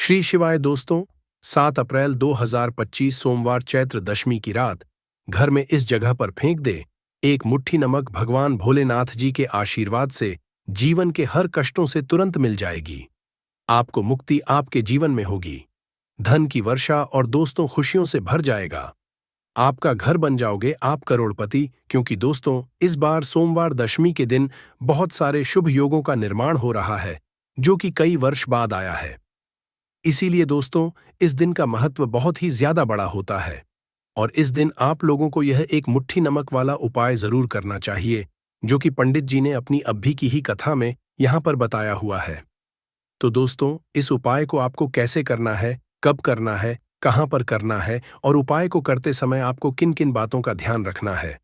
श्री शिवाय दोस्तों। 7 अप्रैल 2025 सोमवार चैत्र दशमी की रात घर में इस जगह पर फेंक दे। एक मुट्ठी नमक भगवान भोलेनाथ जी के आशीर्वाद से जीवन के हर कष्टों से तुरंत मिल जाएगी। आपको मुक्ति आपके जीवन में होगी। धन की वर्षा और दोस्तों खुशियों से भर जाएगा। आपका घर बन जाओगे आप करोड़पति, क्योंकि दोस्तों इस बार सोमवार दशमी के दिन बहुत सारे शुभ योगों का निर्माण हो रहा है, जो कि कई वर्ष बाद आया है। इसीलिए दोस्तों इस दिन का महत्व बहुत ही ज्यादा बड़ा होता है और इस दिन आप लोगों को यह एक मुट्ठी नमक वाला उपाय जरूर करना चाहिए, जो कि पंडित जी ने अपनी अभी की ही कथा में यहां पर बताया हुआ है। तो दोस्तों इस उपाय को आपको कैसे करना है, कब करना है, कहां पर करना है और उपाय को करते समय आपको किन किन बातों का ध्यान रखना है,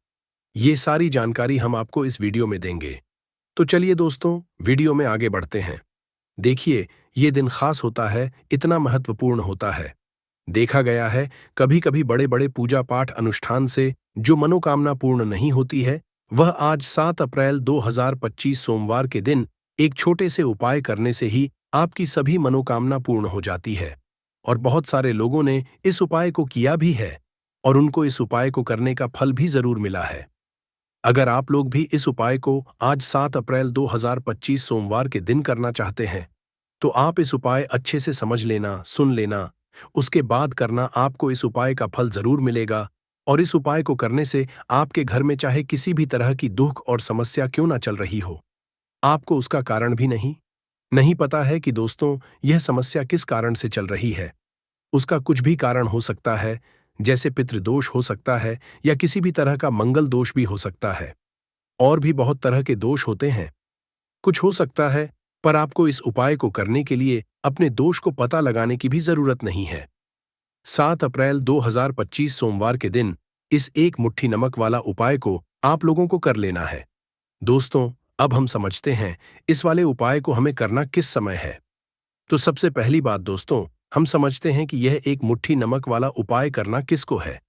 ये सारी जानकारी हम आपको इस वीडियो में देंगे। तो चलिए दोस्तों वीडियो में आगे बढ़ते हैं। देखिए ये दिन खास होता है, इतना महत्वपूर्ण होता है। देखा गया है कभी कभी बड़े बड़े पूजा पाठ अनुष्ठान से जो मनोकामना पूर्ण नहीं होती है, वह आज 7 अप्रैल 2025 सोमवार के दिन एक छोटे से उपाय करने से ही आपकी सभी मनोकामना पूर्ण हो जाती है। और बहुत सारे लोगों ने इस उपाय को किया भी है और उनको इस उपाय को करने का फल भी जरूर मिला है। अगर आप लोग भी इस उपाय को आज 7 अप्रैल 2025 सोमवार के दिन करना चाहते हैं, तो आप इस उपाय अच्छे से समझ लेना, सुन लेना, उसके बाद करना। आपको इस उपाय का फल जरूर मिलेगा और इस उपाय को करने से आपके घर में चाहे किसी भी तरह की दुख और समस्या क्यों ना चल रही हो, आपको उसका कारण भी नहीं पता है कि दोस्तों यह समस्या किस कारण से चल रही है। उसका कुछ भी कारण हो सकता है, जैसे पितृदोष हो सकता है या किसी भी तरह का मंगल दोष भी हो सकता है। और भी बहुत तरह के दोष होते हैं, कुछ हो सकता है, पर आपको इस उपाय को करने के लिए अपने दोष को पता लगाने की भी जरूरत नहीं है। 7 अप्रैल 2025 सोमवार के दिन इस एक मुट्ठी नमक वाला उपाय को आप लोगों को कर लेना है। दोस्तों अब हम समझते हैं इस वाले उपाय को हमें करना किस समय है। तो सबसे पहली बात दोस्तों, हम समझते हैं कि यह एक मुट्ठी नमक वाला उपाय करना किसको है।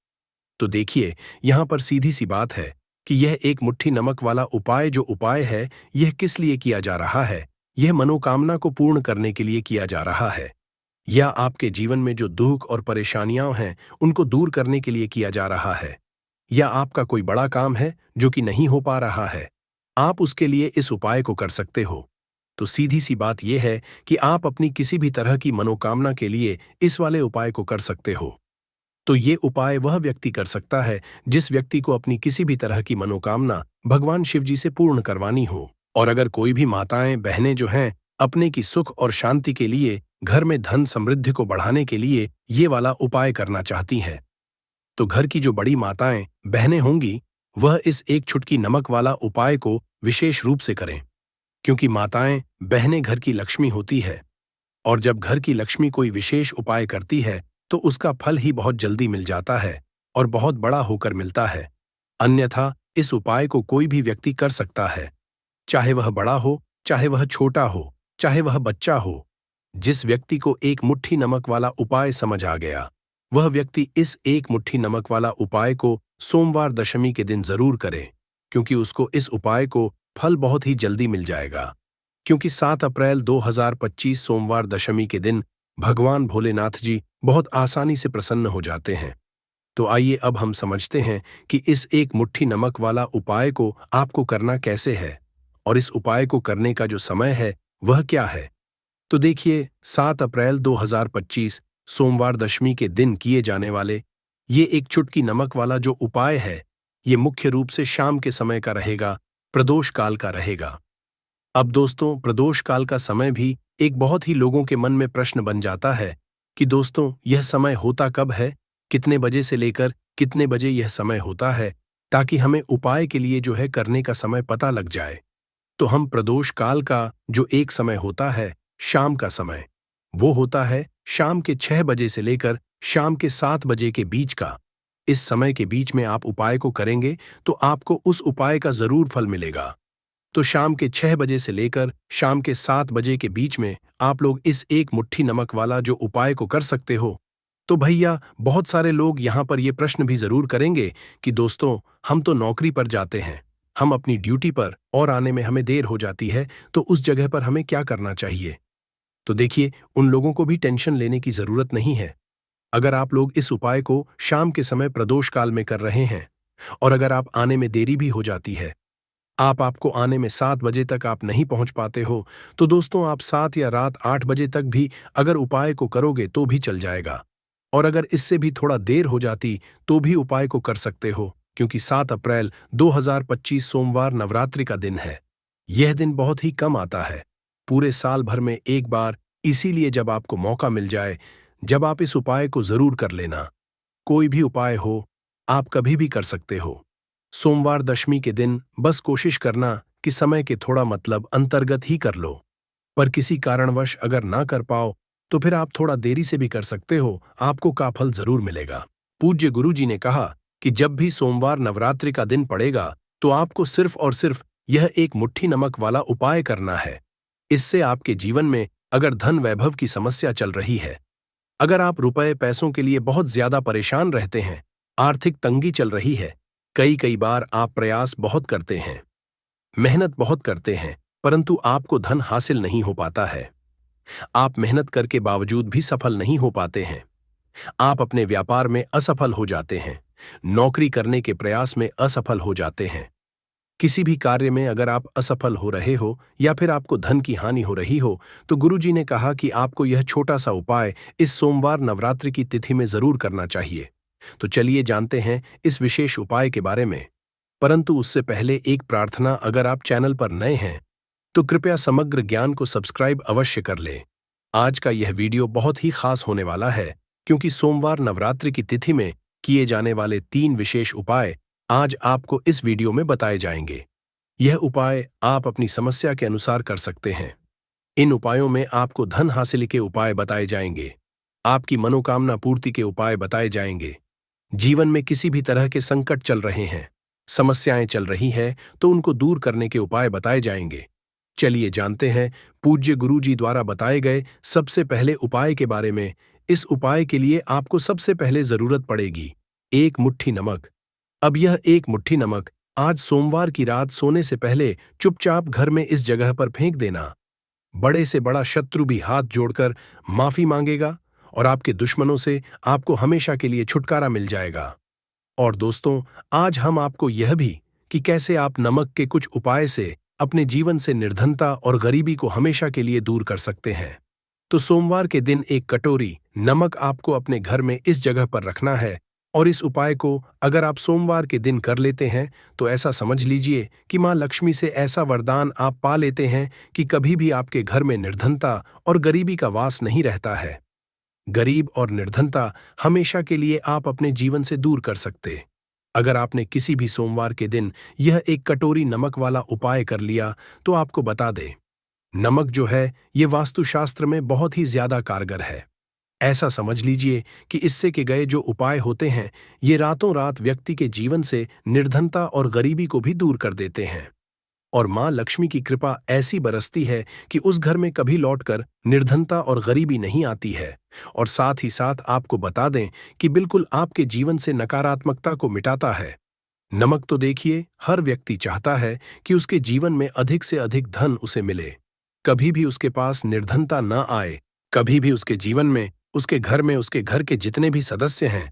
तो देखिए यहां पर सीधी सी बात है कि यह एक मुट्ठी नमक वाला उपाय जो उपाय है, यह किस लिए किया जा रहा है। यह मनोकामना को पूर्ण करने के लिए किया जा रहा है, या आपके जीवन में जो दुख और परेशानियां हैं उनको दूर करने के लिए किया जा रहा है, या आपका कोई बड़ा काम है जो कि नहीं हो पा रहा है, आप उसके लिए इस उपाय को कर सकते हो। तो सीधी सी बात यह है कि आप अपनी किसी भी तरह की मनोकामना के लिए इस वाले उपाय को कर सकते हो। तो ये उपाय वह व्यक्ति कर सकता है जिस व्यक्ति को अपनी किसी भी तरह की मनोकामना भगवान शिव जी से पूर्ण करवानी हो। और अगर कोई भी माताएं बहनें जो हैं अपने की सुख और शांति के लिए, घर में धन समृद्धि को बढ़ाने के लिए ये वाला उपाय करना चाहती हैं, तो घर की जो बड़ी माताएं बहनें होंगी वह इस एक चुटकी नमक वाला उपाय को विशेष रूप से करें, क्योंकि माताएं बहनें घर की लक्ष्मी होती है और जब घर की लक्ष्मी कोई विशेष उपाय करती है तो उसका फल ही बहुत जल्दी मिल जाता है और बहुत बड़ा होकर मिलता है। अन्यथा इस उपाय को कोई भी व्यक्ति कर सकता है, चाहे वह बड़ा हो, चाहे वह छोटा हो, चाहे वह बच्चा हो। जिस व्यक्ति को एक मुट्ठी नमक वाला उपाय समझ आ गया, वह व्यक्ति इस एक मुट्ठी नमक वाला उपाय को सोमवार दशमी के दिन जरूर करे, क्योंकि उसको इस उपाय को फल बहुत ही जल्दी मिल जाएगा। क्योंकि 7 अप्रैल 2025 सोमवार दशमी के दिन भगवान भोलेनाथ जी बहुत आसानी से प्रसन्न हो जाते हैं। तो आइए अब हम समझते हैं कि इस एक मुट्ठी नमक वाला उपाय को आपको करना कैसे है और इस उपाय को करने का जो समय है वह क्या है। तो देखिए 7 अप्रैल 2025 सोमवार दशमी के दिन किए जाने वाले ये एक चुटकी नमक वाला जो उपाय है, ये मुख्य रूप से शाम के समय का रहेगा, प्रदोष काल का रहेगा। अब दोस्तों प्रदोष काल का समय भी एक बहुत ही लोगों के मन में प्रश्न बन जाता है कि दोस्तों यह समय होता कब है, कितने बजे से लेकर कितने बजे यह समय होता है, ताकि हमें उपाय के लिए जो है करने का समय पता लग जाए। तो हम प्रदोष काल का जो एक समय होता है, शाम का समय, वो होता है शाम के 6 बजे से लेकर शाम के 7 बजे के बीच का। इस समय के बीच में आप उपाय को करेंगे तो आपको उस उपाय का जरूर फल मिलेगा। तो शाम के 6 बजे से लेकर शाम के 7 बजे के बीच में आप लोग इस एक मुट्ठी नमक वाला जो उपाय को कर सकते हो। तो भैया बहुत सारे लोग यहाँ पर ये प्रश्न भी जरूर करेंगे कि दोस्तों हम तो नौकरी पर जाते हैं, हम अपनी ड्यूटी पर और आने में हमें देर हो जाती है, तो उस जगह पर हमें क्या करना चाहिए। तो देखिए, उन लोगों को भी टेंशन लेने की जरूरत नहीं है। अगर आप लोग इस उपाय को शाम के समय प्रदोष काल में कर रहे हैं और अगर आप आने में देरी भी हो जाती है, आपको आने में 7 बजे तक आप नहीं पहुंच पाते हो, तो दोस्तों आप 7 या रात 8 बजे तक भी अगर उपाय को करोगे तो भी चल जाएगा। और अगर इससे भी थोड़ा देर हो जाती तो भी उपाय को कर सकते हो, क्योंकि 7 अप्रैल 2025 सोमवार नवरात्रि का दिन है। यह दिन बहुत ही कम आता है, पूरे साल भर में एक बार, इसीलिए जब आपको मौका मिल जाए, जब आप इस उपाय को जरूर कर लेना। कोई भी उपाय हो, आप कभी भी कर सकते हो। सोमवार दशमी के दिन बस कोशिश करना कि समय के थोड़ा मतलब अंतर्गत ही कर लो। पर किसी कारणवश अगर ना कर पाओ तो फिर आप थोड़ा देरी से भी कर सकते हो, आपको का फल जरूर मिलेगा। पूज्य गुरु जी ने कहा कि जब भी सोमवार नवरात्रि का दिन पड़ेगा तो आपको सिर्फ और सिर्फ यह एक मुट्ठी नमक वाला उपाय करना है। इससे आपके जीवन में अगर धन वैभव की समस्या चल रही है, अगर आप रुपए पैसों के लिए बहुत ज्यादा परेशान रहते हैं, आर्थिक तंगी चल रही है, कई कई बार आप प्रयास बहुत करते हैं, मेहनत बहुत करते हैं, परंतु आपको धन हासिल नहीं हो पाता है। आप मेहनत करके बावजूद भी सफल नहीं हो पाते हैं। आप अपने व्यापार में असफल हो जाते हैं, नौकरी करने के प्रयास में असफल हो जाते हैं। किसी भी कार्य में अगर आप असफल हो रहे हो या फिर आपको धन की हानि हो रही हो, तो गुरुजी ने कहा कि आपको यह छोटा सा उपाय इस सोमवार नवरात्रि की तिथि में जरूर करना चाहिए। तो चलिए जानते हैं इस विशेष उपाय के बारे में। परंतु उससे पहले एक प्रार्थना, अगर आप चैनल पर नए हैं तो कृपया समग्र ज्ञान को सब्सक्राइब अवश्य कर लें। आज का यह वीडियो बहुत ही खास होने वाला है, क्योंकि सोमवार नवरात्रि की तिथि में किए जाने वाले 3 विशेष उपाय आज आपको इस वीडियो में बताए जाएंगे। यह उपाय आप अपनी समस्या के अनुसार कर सकते हैं। इन उपायों में आपको धन हासिल के उपाय बताए जाएंगे, आपकी मनोकामना पूर्ति के उपाय बताए जाएंगे। जीवन में किसी भी तरह के संकट चल रहे हैं, समस्याएं चल रही है, तो उनको दूर करने के उपाय बताए जाएंगे। चलिए जानते हैं पूज्य गुरु जी द्वारा बताए गए सबसे पहले उपाय के बारे में। इस उपाय के लिए आपको सबसे पहले जरूरत पड़ेगी 1 मुट्ठी नमक। अब यह 1 मुट्ठी नमक आज सोमवार की रात सोने से पहले चुपचाप घर में इस जगह पर फेंक देना। बड़े से बड़ा शत्रु भी हाथ जोड़कर माफी मांगेगा और आपके दुश्मनों से आपको हमेशा के लिए छुटकारा मिल जाएगा। और दोस्तों, आज हम आपको यह भी कि कैसे आप नमक के कुछ उपाय से अपने जीवन से निर्धनता और गरीबी को हमेशा के लिए दूर कर सकते हैं। तो सोमवार के दिन 1 कटोरी नमक आपको अपने घर में इस जगह पर रखना है। और इस उपाय को अगर आप सोमवार के दिन कर लेते हैं तो ऐसा समझ लीजिए कि मां लक्ष्मी से ऐसा वरदान आप पा लेते हैं कि कभी भी आपके घर में निर्धनता और गरीबी का वास नहीं रहता है। गरीब और निर्धनता हमेशा के लिए आप अपने जीवन से दूर कर सकते। अगर आपने किसी भी सोमवार के दिन यह 1 कटोरी नमक वाला उपाय कर लिया तो आपको बता दें, नमक जो है ये वास्तुशास्त्र में बहुत ही ज्यादा कारगर है। ऐसा समझ लीजिए कि इससे के गए जो उपाय होते हैं ये रातों रात व्यक्ति के जीवन से निर्धनता और गरीबी को भी दूर कर देते हैं। और मां लक्ष्मी की कृपा ऐसी बरसती है कि उस घर में कभी लौटकर निर्धनता और गरीबी नहीं आती है। और साथ ही साथ आपको बता दें कि बिल्कुल आपके जीवन से नकारात्मकता को मिटाता है। नमक तो देखिए, हर व्यक्ति चाहता है कि उसके जीवन में अधिक से अधिक धन उसे मिले, कभी भी उसके पास निर्धनता न आए, कभी भी उसके जीवन में, उसके घर में, उसके घर के जितने भी सदस्य हैं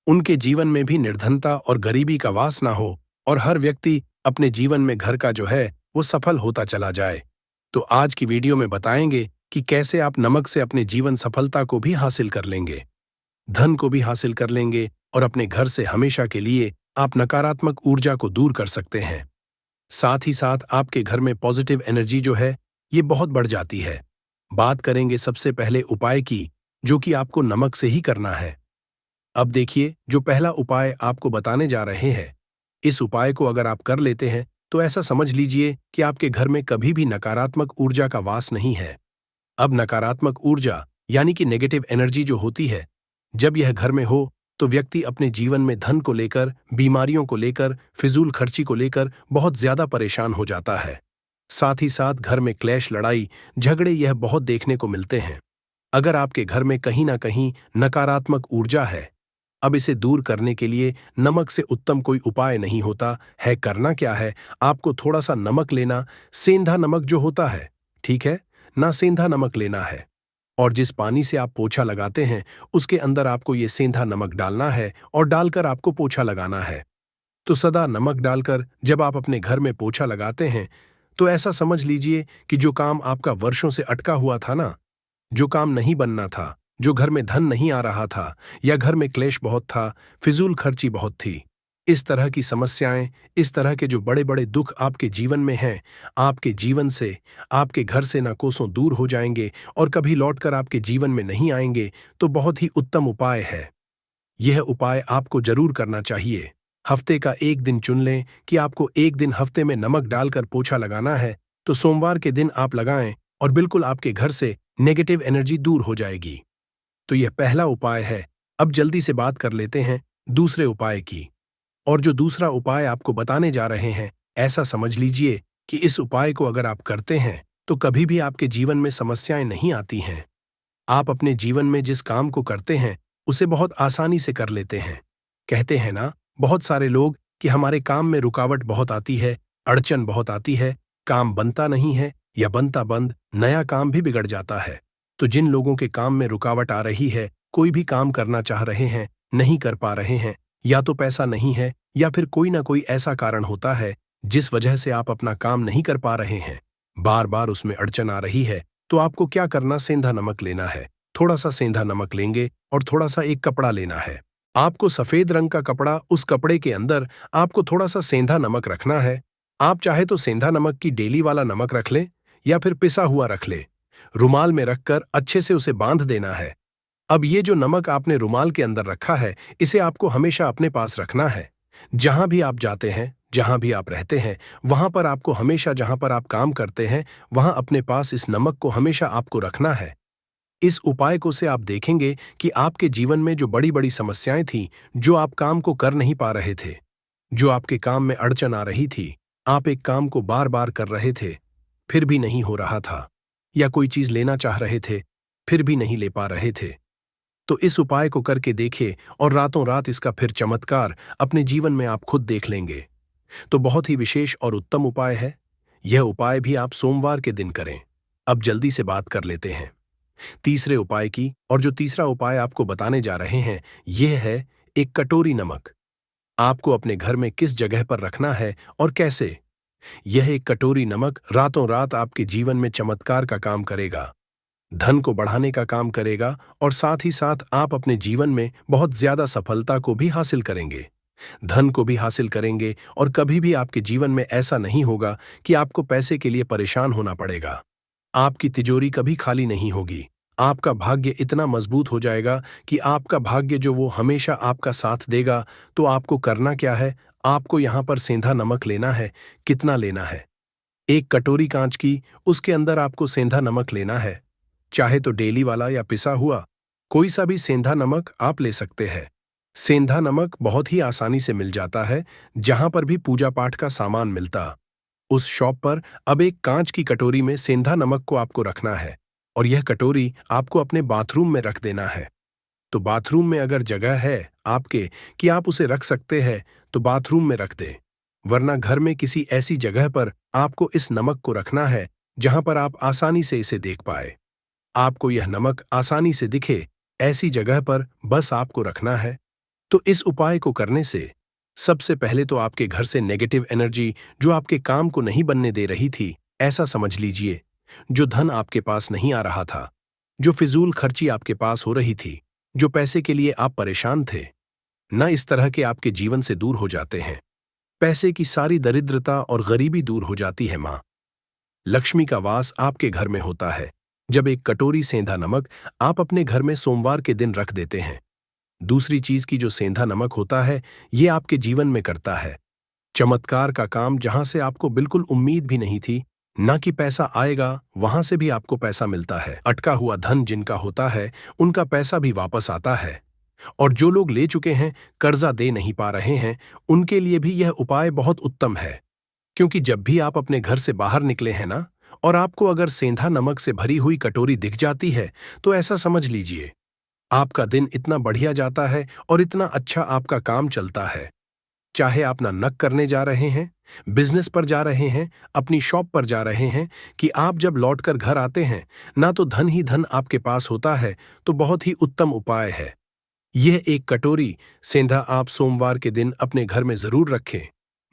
उनके जीवन में भी निर्धनता और गरीबी का वास ना हो, और हर व्यक्ति अपने जीवन में घर का जो है वो सफल होता चला जाए। तो आज की वीडियो में बताएंगे कि कैसे आप नमक से अपने जीवन सफलता को भी हासिल कर लेंगे, धन को भी हासिल कर लेंगे और अपने घर से हमेशा के लिए आप नकारात्मक ऊर्जा को दूर कर सकते हैं। साथ ही साथ आपके घर में पॉजिटिव एनर्जी जो है ये बहुत बढ़ जाती है। बात करेंगे सबसे पहले उपाय की, जो कि आपको नमक से ही करना है। अब देखिए, जो पहला उपाय आपको बताने जा रहे हैं, इस उपाय को अगर आप कर लेते हैं तो ऐसा समझ लीजिए कि आपके घर में कभी भी नकारात्मक ऊर्जा का वास नहीं है। अब नकारात्मक ऊर्जा यानी कि नेगेटिव एनर्जी जो होती है, जब यह घर में हो तो व्यक्ति अपने जीवन में धन को लेकर, बीमारियों को लेकर, फिजूल खर्ची को लेकर बहुत ज्यादा परेशान हो जाता है। साथ ही साथ घर में क्लेश, लड़ाई झगड़े यह बहुत देखने को मिलते हैं। अगर आपके घर में कहीं ना कहीं नकारात्मक ऊर्जा है, अब इसे दूर करने के लिए नमक से उत्तम कोई उपाय नहीं होता है। करना क्या है, आपको थोड़ा सा नमक लेना, सेंधा नमक जो होता है, ठीक है ना, सेंधा नमक लेना है। और जिस पानी से आप पोछा लगाते हैं उसके अंदर आपको ये सेंधा नमक डालना है और डालकर आपको पोछा लगाना है। तो सदा नमक डालकर जब आप अपने घर में पोछा लगाते हैं तो ऐसा समझ लीजिए कि जो काम आपका वर्षों से अटका हुआ था ना, जो काम नहीं बनना था, जो घर में धन नहीं आ रहा था या घर में क्लेश बहुत था, फिजूल खर्ची बहुत थी, इस तरह की समस्याएं, इस तरह के जो बड़े बड़े दुख आपके जीवन में हैं, आपके जीवन से, आपके घर से ना कोसों दूर हो जाएंगे और कभी लौटकर आपके जीवन में नहीं आएंगे। तो बहुत ही उत्तम उपाय है। यह उपाय आपको जरूर करना चाहिए। हफ्ते का एक दिन चुन लें कि आपको एक दिन हफ्ते में नमक डालकर पोछा लगाना है, तो सोमवार के दिन आप लगाएं और बिल्कुल आपके घर से नेगेटिव एनर्जी दूर हो जाएगी। तो यह पहला उपाय है। अब जल्दी से बात कर लेते हैं दूसरे उपाय की। और जो दूसरा उपाय आपको बताने जा रहे हैं, ऐसा समझ लीजिए कि इस उपाय को अगर आप करते हैं तो कभी भी आपके जीवन में समस्याएं नहीं आती हैं। आप अपने जीवन में जिस काम को करते हैं उसे बहुत आसानी से कर लेते हैं। कहते हैं ना बहुत सारे लोग कि हमारे काम में रुकावट बहुत आती है, अड़चन बहुत आती है, काम बनता नहीं है या बनता बंद, नया काम भी बिगड़ जाता है। तो जिन लोगों के काम में रुकावट आ रही है, कोई भी काम करना चाह रहे हैं, नहीं कर पा रहे हैं, या तो पैसा नहीं है या फिर कोई ना कोई ऐसा कारण होता है जिस वजह से आप अपना काम नहीं कर पा रहे हैं, बार बार उसमें अड़चन आ रही है, तो आपको क्या करना, सेंधा नमक लेना है। थोड़ा सा सेंधा नमक लेंगे और थोड़ा सा एक कपड़ा लेना है। आपको सफेद रंग का कपड़ा, उस कपड़े के अंदर आपको थोड़ा सा सेंधा नमक रखना है। आप चाहे तो सेंधा नमक की डेली वाला नमक रख लें या फिर पिसा हुआ रख ले। रुमाल में रखकर अच्छे से उसे बांध देना है। अब ये जो नमक आपने रुमाल के अंदर रखा है, इसे आपको हमेशा अपने पास रखना है। जहां भी आप जाते हैं, जहां भी आप रहते हैं, वहां पर आपको हमेशा, जहां पर आप काम करते हैं, वहां अपने पास इस नमक को हमेशा आपको रखना है। इस उपाय को से आप देखेंगे कि आपके जीवन में जो बड़ी बड़ी समस्याएं थीं, जो आप काम को कर नहीं पा रहे थे, जो आपके काम में अड़चन आ रही थी, आप एक काम को बार बार कर रहे थे, फिर भी नहीं हो रहा था, या कोई चीज लेना चाह रहे थे, फिर भी नहीं ले पा रहे थे, तो इस उपाय को करके देखिए और रातों रात इसका फिर चमत्कार अपने जीवन में आप खुद देख लेंगे। तो बहुत ही विशेष और उत्तम उपाय है। यह उपाय भी आप सोमवार के दिन करें। अब जल्दी से बात कर लेते हैं तीसरे उपाय की। और जो तीसरा उपाय आपको बताने जा रहे हैं, यह है एक कटोरी नमक। आपको अपने घर में किस जगह पर रखना है और कैसे। यह एक कटोरी नमक रातों रात आपके जीवन में चमत्कार का काम करेगा, धन को बढ़ाने का काम करेगा और साथ ही साथ आप अपने जीवन में बहुत ज्यादा सफलता को भी हासिल करेंगे, धन को भी हासिल करेंगे और कभी भी आपके जीवन में ऐसा नहीं होगा कि आपको पैसे के लिए परेशान होना पड़ेगा। आपकी तिजोरी कभी खाली नहीं होगी। आपका भाग्य इतना मजबूत हो जाएगा कि आपका भाग्य जो वो हमेशा आपका साथ देगा। तो आपको करना क्या है, आपको यहां पर सेंधा नमक लेना है। कितना लेना है, एक कटोरी कांच की, उसके अंदर आपको सेंधा नमक लेना है। चाहे तो डेली वाला या पिसा हुआ, कोई सा भी सेंधा नमक आप ले सकते हैं। सेंधा नमक बहुत ही आसानी से मिल जाता है, जहां पर भी पूजा पाठ का सामान मिलता, उस शॉप पर। अब एक कांच की कटोरी में सेंधा नमक को आपको रखना है और यह कटोरी आपको अपने बाथरूम में रख देना है। तो बाथरूम में अगर जगह है आपके कि आप उसे रख सकते हैं, तो बाथरूम में रख दें, वरना घर में किसी ऐसी जगह पर आपको इस नमक को रखना है जहां पर आप आसानी से इसे देख पाए। आपको यह नमक आसानी से दिखे, ऐसी जगह पर बस आपको रखना है। तो इस उपाय को करने से सबसे पहले तो आपके घर से नेगेटिव एनर्जी, जो आपके काम को नहीं बनने दे रही थी, ऐसा समझ लीजिए, जो धन आपके पास नहीं आ रहा था, जो फिजूल खर्ची आपके पास हो रही थी, जो पैसे के लिए आप परेशान थे, न इस तरह के आपके जीवन से दूर हो जाते हैं। पैसे की सारी दरिद्रता और गरीबी दूर हो जाती है। मां लक्ष्मी का वास आपके घर में होता है जब एक कटोरी सेंधा नमक आप अपने घर में सोमवार के दिन रख देते हैं। दूसरी चीज की जो सेंधा नमक होता है, ये आपके जीवन में करता है चमत्कार का काम, जहां से आपको बिल्कुल उम्मीद भी नहीं थी, ना कि पैसा आएगा, वहां से भी आपको पैसा मिलता है। अटका हुआ धन जिनका होता है, उनका पैसा भी वापस आता है। और जो लोग ले चुके हैं, कर्जा दे नहीं पा रहे हैं, उनके लिए भी यह उपाय बहुत उत्तम है। क्योंकि जब भी आप अपने घर से बाहर निकले हैं ना, और आपको अगर सेंधा नमक से भरी हुई कटोरी दिख जाती है, तो ऐसा समझ लीजिए आपका दिन इतना बढ़िया जाता है और इतना अच्छा आपका काम चलता है। चाहे आप ना नक करने जा रहे हैं, बिजनेस पर जा रहे हैं, अपनी शॉप पर जा रहे हैं, कि आप जब लौटकर घर आते हैं ना तो धन ही धन आपके पास होता है, तो बहुत ही उत्तम उपाय है। यह एक कटोरी सेंधा आप सोमवार के दिन अपने घर में जरूर रखें,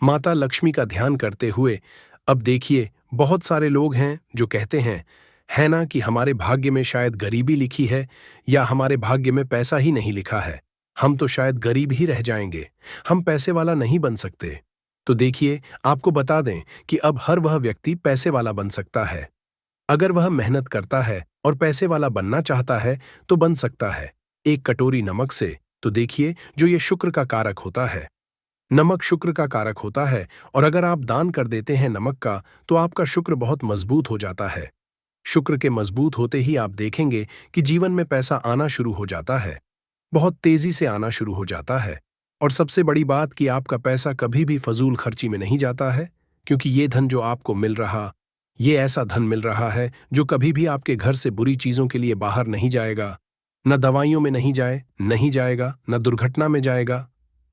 माता लक्ष्मी का ध्यान करते हुए। अब देखिए, बहुत सारे लोग हैं जो कहते हैं, है ना, कि हमारे भाग्य में शायद गरीबी लिखी है या हमारे भाग्य में पैसा ही नहीं लिखा है, हम तो शायद गरीब ही रह जाएंगे, हम पैसे वाला नहीं बन सकते। तो देखिए, आपको बता दें कि अब हर वह व्यक्ति पैसे वाला बन सकता है। अगर वह मेहनत करता है और पैसे वाला बनना चाहता है तो बन सकता है, एक कटोरी नमक से। तो देखिए, जो ये शुक्र का कारक होता है, नमक शुक्र का कारक होता है, और अगर आप दान कर देते हैं नमक का तो आपका शुक्र बहुत मजबूत हो जाता है। शुक्र के मजबूत होते ही आप देखेंगे कि जीवन में पैसा आना शुरू हो जाता है, बहुत तेजी से आना शुरू हो जाता है। और सबसे बड़ी बात कि आपका पैसा कभी भी फजूल खर्ची में नहीं जाता है, क्योंकि ये धन जो आपको मिल रहा, ये ऐसा धन मिल रहा है जो कभी भी आपके घर से बुरी चीजों के लिए बाहर नहीं जाएगा, न दवाइयों में नहीं जाएगा, न दुर्घटना में जाएगा।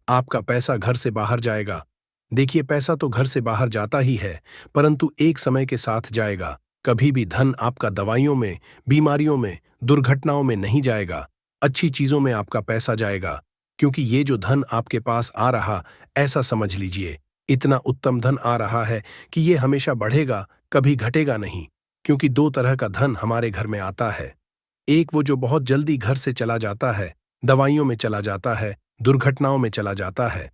आपका पैसा घर से बाहर जाएगा। देखिए, पैसा तो घर से बाहर जाता ही है, परंतु एक समय के साथ जाएगा। कभी भी धन आपका दवाइयों में, बीमारियों में, दुर्घटनाओं में नहीं जाएगा, अच्छी चीजों में आपका पैसा जाएगा। क्योंकि ये जो धन आपके पास आ रहा, ऐसा समझ लीजिए, इतना उत्तम धन आ रहा है कि ये हमेशा बढ़ेगा, कभी घटेगा नहीं। क्योंकि दो तरह का धन हमारे घर में आता है, एक वो जो बहुत जल्दी घर से चला जाता है, दवाइयों में चला जाता है, दुर्घटनाओं में चला जाता है,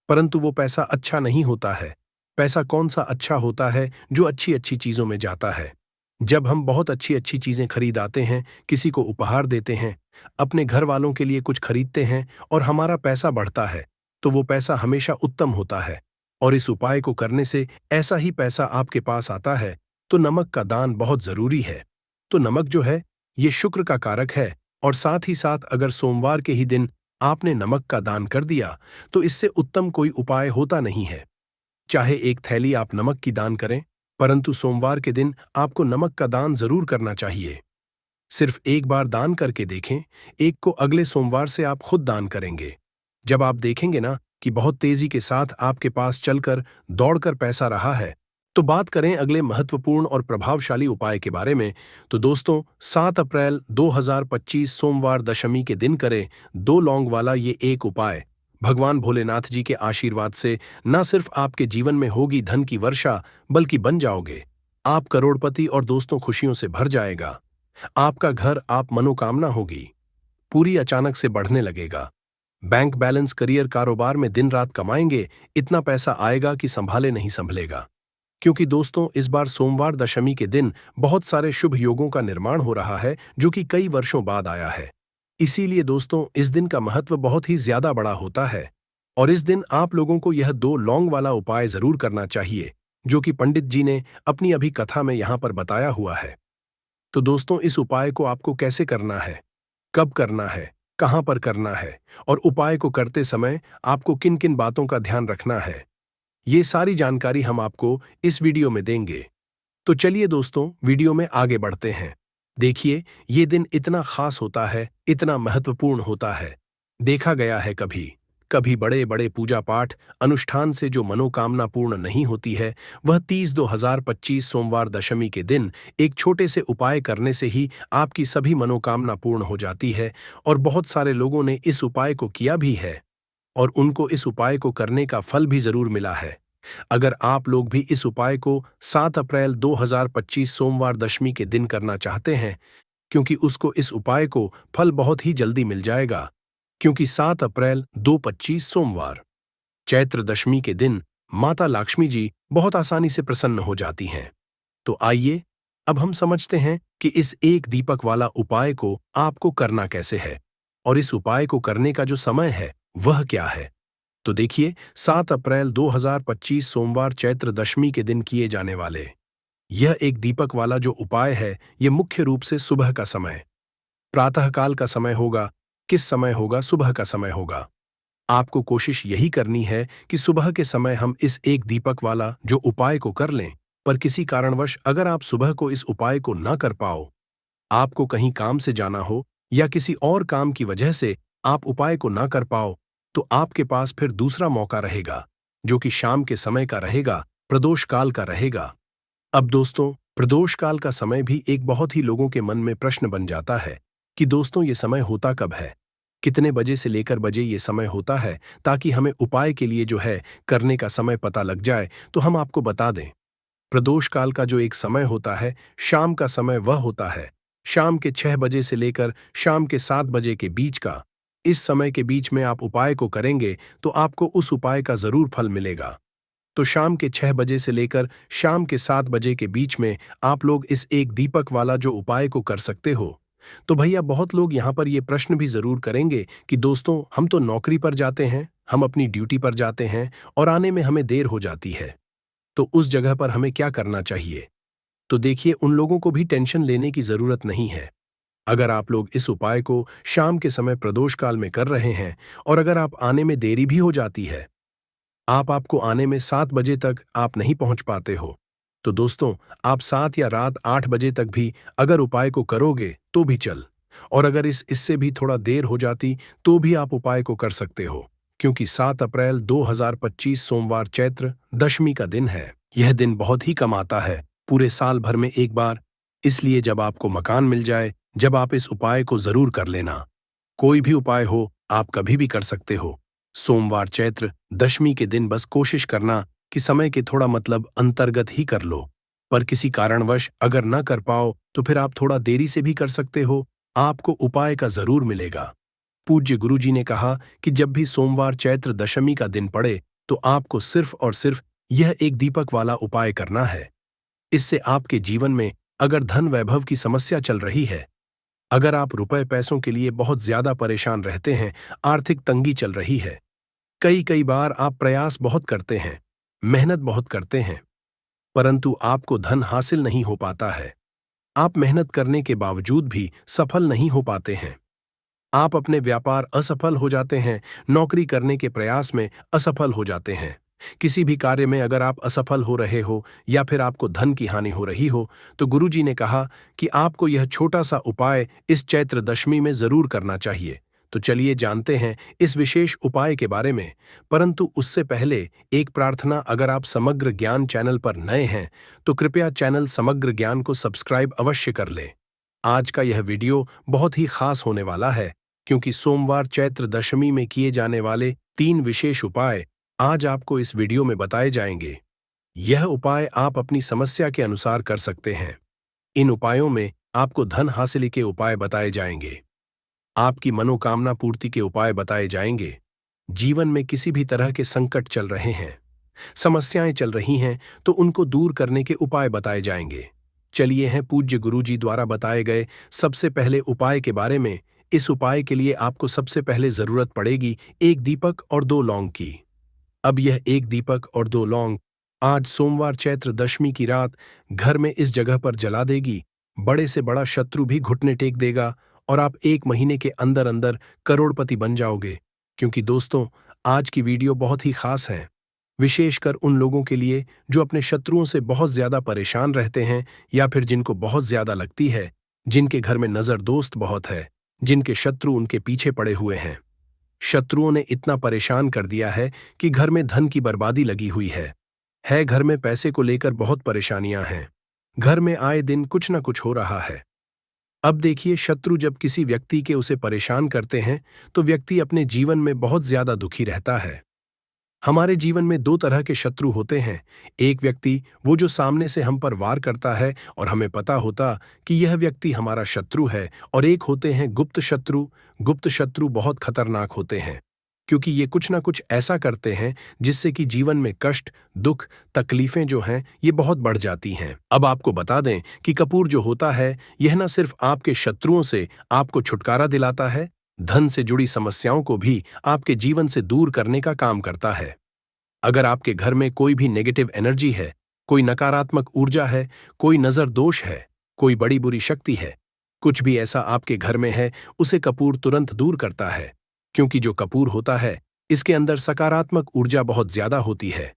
परंतु वो पैसा अच्छा नहीं होता है। पैसा कौन सा अच्छा होता है? जो अच्छी अच्छी चीजों में जाता है। जब हम बहुत अच्छी अच्छी चीजें खरीद आते हैं, किसी को उपहार देते हैं, अपने घर वालों के लिए कुछ खरीदते हैं और हमारा पैसा बढ़ता है, तो वो पैसा हमेशा उत्तम होता है। और इस उपाय को करने से ऐसा ही पैसा आपके पास आता है। तो नमक का दान बहुत जरूरी है। तो नमक जो है, ये शुक्र का कारक है, और साथ ही साथ अगर सोमवार के ही दिन आपने नमक का दान कर दिया तो इससे उत्तम कोई उपाय होता नहीं है। चाहे एक थैली आप नमक की दान करें, परंतु सोमवार के दिन आपको नमक का दान जरूर करना चाहिए। सिर्फ एक बार दान करके देखें, एक को अगले सोमवार से आप खुद दान करेंगे। जब आप देखेंगे ना कि बहुत तेजी के साथ आपके पास चलकर, दौड़कर पैसा रहा है। तो बात करें अगले महत्वपूर्ण और प्रभावशाली उपाय के बारे में, तो दोस्तों 7 अप्रैल 2025 सोमवार दशमी के दिन करें 2 लौंग वाला ये एक उपाय। भगवान भोलेनाथ जी के आशीर्वाद से न सिर्फ आपके जीवन में होगी धन की वर्षा, बल्कि बन जाओगे आप करोड़पति, और दोस्तों खुशियों से भर जाएगा आपका घर, आप मनोकामना होगी पूरी अचानक से बढ़ने लगेगा। बैंक बैलेंस, करियर, कारोबार में दिन रात कमाएंगे, इतना पैसा आएगा कि संभाले नहीं संभलेगा। क्योंकि दोस्तों इस बार सोमवार दशमी के दिन बहुत सारे शुभ योगों का निर्माण हो रहा है, जो कि कई वर्षों बाद आया है। इसीलिए दोस्तों इस दिन का महत्व बहुत ही ज्यादा बड़ा होता है, और इस दिन आप लोगों को यह 2 लौंग वाला उपाय जरूर करना चाहिए, जो कि पंडित जी ने अपनी अभी कथा में यहाँ पर बताया हुआ है। तो दोस्तों इस उपाय को आपको कैसे करना है, कब करना है, कहाँ पर करना है, और उपाय को करते समय आपको किन किन बातों का ध्यान रखना है, ये सारी जानकारी हम आपको इस वीडियो में देंगे। तो चलिए दोस्तों, वीडियो में आगे बढ़ते हैं। देखिए, ये दिन इतना खास होता है, इतना महत्वपूर्ण होता है। देखा गया है कभी कभी बड़े बड़े पूजा पाठ अनुष्ठान से जो मनोकामना पूर्ण नहीं होती है, वह 30/2025 सोमवार दशमी के दिन एक छोटे से उपाय करने से ही आपकी सभी मनोकामना पूर्ण हो जाती है। और बहुत सारे लोगों ने इस उपाय को किया भी है, और उनको इस उपाय को करने का फल भी जरूर मिला है। अगर आप लोग भी इस उपाय को 7 अप्रैल 2025 सोमवार दशमी के दिन करना चाहते हैं, क्योंकि उसको इस उपाय को फल बहुत ही जल्दी मिल जाएगा, क्योंकि 7 अप्रैल 2025 सोमवार चैत्र दशमी के दिन माता लक्ष्मी जी बहुत आसानी से प्रसन्न हो जाती हैं। तो आइए अब हम समझते हैं कि इस एक दीपक वाला उपाय को आपको करना कैसे है, और इस उपाय को करने का जो समय है वह क्या है। तो देखिए, 7 अप्रैल 2025 सोमवार चैत्र दशमी के दिन किए जाने वाले यह एक दीपक वाला जो उपाय है, ये मुख्य रूप से सुबह का समय, प्रातःकाल का समय होगा। किस समय होगा? सुबह का समय होगा। आपको कोशिश यही करनी है कि सुबह के समय हम इस एक दीपक वाला जो उपाय को कर लें। पर किसी कारणवश अगर आप सुबह को इस उपाय को न कर पाओ, आपको कहीं काम से जाना हो या किसी और काम की वजह से आप उपाय को ना कर पाओ, तो आपके पास फिर दूसरा मौका रहेगा, जो कि शाम के समय का रहेगा, प्रदोष काल का रहेगा। अब दोस्तों, प्रदोष काल का समय भी एक बहुत ही लोगों के मन में प्रश्न बन जाता है कि दोस्तों ये समय होता कब है, कितने बजे से लेकर बजे ये समय होता है, ताकि हमें उपाय के लिए जो है करने का समय पता लग जाए। तो हम आपको बता दें, प्रदोष काल का जो एक समय होता है, शाम का समय वह होता है शाम के 6 बजे से लेकर शाम के 7 बजे के बीच का। इस समय के बीच में आप उपाय को करेंगे तो आपको उस उपाय का जरूर फल मिलेगा। तो शाम के 6 बजे से लेकर शाम के 7 बजे के बीच में आप लोग इस एक दीपक वाला जो उपाय को कर सकते हो। तो भैया बहुत लोग यहाँ पर ये प्रश्न भी जरूर करेंगे कि दोस्तों हम तो नौकरी पर जाते हैं, हम अपनी ड्यूटी पर जाते हैं और आने में हमें देर हो जाती है, तो उस जगह पर हमें क्या करना चाहिए? तो देखिए, उन लोगों को भी टेंशन लेने की जरूरत नहीं है। अगर आप लोग इस उपाय को शाम के समय प्रदोष काल में कर रहे हैं और अगर आप आने में देरी भी हो जाती है, आपको आने में 7 बजे तक आप नहीं पहुंच पाते हो, तो दोस्तों आप 7 या रात 8 बजे तक भी अगर उपाय को करोगे तो भी चल, और अगर इससे भी थोड़ा देर हो जाती तो भी आप उपाय को कर सकते हो, क्योंकि 7 अप्रैल 2025 सोमवार चैत्र दशमी का दिन है। यह दिन बहुत ही कम आता है, पूरे साल भर में एक बार, इसलिए जब आपको मकान मिल जाए, जब आप इस उपाय को जरूर कर लेना। कोई भी उपाय हो, आप कभी भी कर सकते हो। सोमवार चैत्र दशमी के दिन बस कोशिश करना कि समय के थोड़ा मतलब अंतर्गत ही कर लो, पर किसी कारणवश अगर न कर पाओ तो फिर आप थोड़ा देरी से भी कर सकते हो, आपको उपाय का जरूर मिलेगा। पूज्य गुरुजी ने कहा कि जब भी सोमवार चैत्र दशमी का दिन पड़े तो आपको सिर्फ और सिर्फ यह एक दीपक वाला उपाय करना है। इससे आपके जीवन में अगर धन वैभव की समस्या चल रही है, अगर आप रुपए पैसों के लिए बहुत ज्यादा परेशान रहते हैं, आर्थिक तंगी चल रही है, कई बार आप प्रयास बहुत करते हैं, मेहनत बहुत करते हैं, परंतु आपको धन हासिल नहीं हो पाता है, आप मेहनत करने के बावजूद भी सफल नहीं हो पाते हैं, आप अपने व्यापार असफल हो जाते हैं, नौकरी करने के प्रयास में असफल हो जाते हैं, किसी भी कार्य में अगर आप असफल हो रहे हो या फिर आपको धन की हानि हो रही हो, तो गुरुजी ने कहा कि आपको यह छोटा सा उपाय इस चैत्र दशमी में जरूर करना चाहिए। तो चलिए जानते हैं इस विशेष उपाय के बारे में, परंतु उससे पहले एक प्रार्थना, अगर आप समग्र ज्ञान चैनल पर नए हैं तो कृपया चैनल समग्र ज्ञान को सब्सक्राइब अवश्य कर लें। आज का यह वीडियो बहुत ही खास होने वाला है, क्योंकि सोमवार चैत्र दशमी में किए जाने वाले 3 विशेष उपाय आज आपको इस वीडियो में बताए जाएंगे। यह उपाय आप अपनी समस्या के अनुसार कर सकते हैं। इन उपायों में आपको धन हासिल के उपाय बताए जाएंगे, आपकी मनोकामना पूर्ति के उपाय बताए जाएंगे। जीवन में किसी भी तरह के संकट चल रहे हैं, समस्याएं चल रही हैं, तो उनको दूर करने के उपाय बताए जाएंगे। चलिए हैं पूज्य गुरुजी द्वारा बताए गए सबसे पहले उपाय के बारे में। इस उपाय के लिए आपको सबसे पहले जरूरत पड़ेगी एक दीपक और 2 लौंग की। अब यह एक दीपक और 2 लौंग आज सोमवार चैत्र दशमी की रात घर में इस जगह पर जला देगी, बड़े से बड़ा शत्रु भी घुटने टेक देगा और आप 1 महीने के अंदर अंदर करोड़पति बन जाओगे। क्योंकि दोस्तों आज की वीडियो बहुत ही खास है, विशेषकर उन लोगों के लिए जो अपने शत्रुओं से बहुत ज्यादा परेशान रहते हैं, या फिर जिनको बहुत ज्यादा लगती है, जिनके घर में नजर दोस्त बहुत है, जिनके शत्रु उनके पीछे पड़े हुए हैं। शत्रुओं ने इतना परेशान कर दिया है कि घर में धन की बर्बादी लगी हुई है घर में पैसे को लेकर बहुत परेशानियां हैं, घर में आए दिन कुछ न कुछ हो रहा है। अब देखिए, शत्रु जब किसी व्यक्ति के उसे परेशान करते हैं तो व्यक्ति अपने जीवन में बहुत ज्यादा दुखी रहता है। हमारे जीवन में 2 तरह के शत्रु होते हैं, एक व्यक्ति वो जो सामने से हम पर वार करता है और हमें पता होता कि यह व्यक्ति हमारा शत्रु है, और एक होते हैं गुप्त शत्रु। गुप्त शत्रु बहुत खतरनाक होते हैं, क्योंकि ये कुछ ना कुछ ऐसा करते हैं जिससे कि जीवन में कष्ट, दुख, तकलीफें जो हैं ये बहुत बढ़ जाती हैं। अब आपको बता दें कि कपूर जो होता है यह न सिर्फ आपके शत्रुओं से आपको छुटकारा दिलाता है, धन से जुड़ी समस्याओं को भी आपके जीवन से दूर करने का काम करता है। अगर आपके घर में कोई भी नेगेटिव एनर्जी है, कोई नकारात्मक ऊर्जा है, कोई नजर दोष है, कोई बड़ी बुरी शक्ति है, कुछ भी ऐसा आपके घर में है, उसे कपूर तुरंत दूर करता है। क्योंकि जो कपूर होता है इसके अंदर सकारात्मक ऊर्जा बहुत ज्यादा होती है,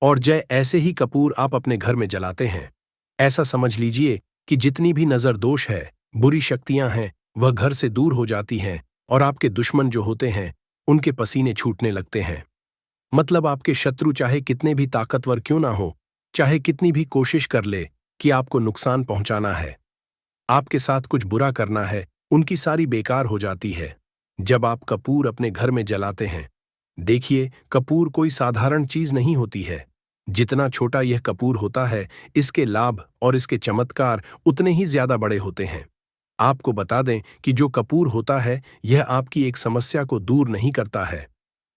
और जय ऐसे ही कपूर आप अपने घर में जलाते हैं, ऐसा समझ लीजिए कि जितनी भी नजर दोष है, बुरी शक्तियां हैं, वह घर से दूर हो जाती हैं, और आपके दुश्मन जो होते हैं उनके पसीने छूटने लगते हैं। मतलब आपके शत्रु चाहे कितने भी ताकतवर क्यों ना हो, चाहे कितनी भी कोशिश कर ले कि आपको नुकसान पहुंचाना है, आपके साथ कुछ बुरा करना है, उनकी सारी बेकार हो जाती है जब आप कपूर अपने घर में जलाते हैं। देखिए, कपूर कोई साधारण चीज नहीं होती है। जितना छोटा यह कपूर होता है, इसके लाभ और इसके चमत्कार उतने ही ज्यादा बड़े होते हैं। आपको बता दें कि जो कपूर होता है, यह आपकी एक समस्या को दूर नहीं करता है।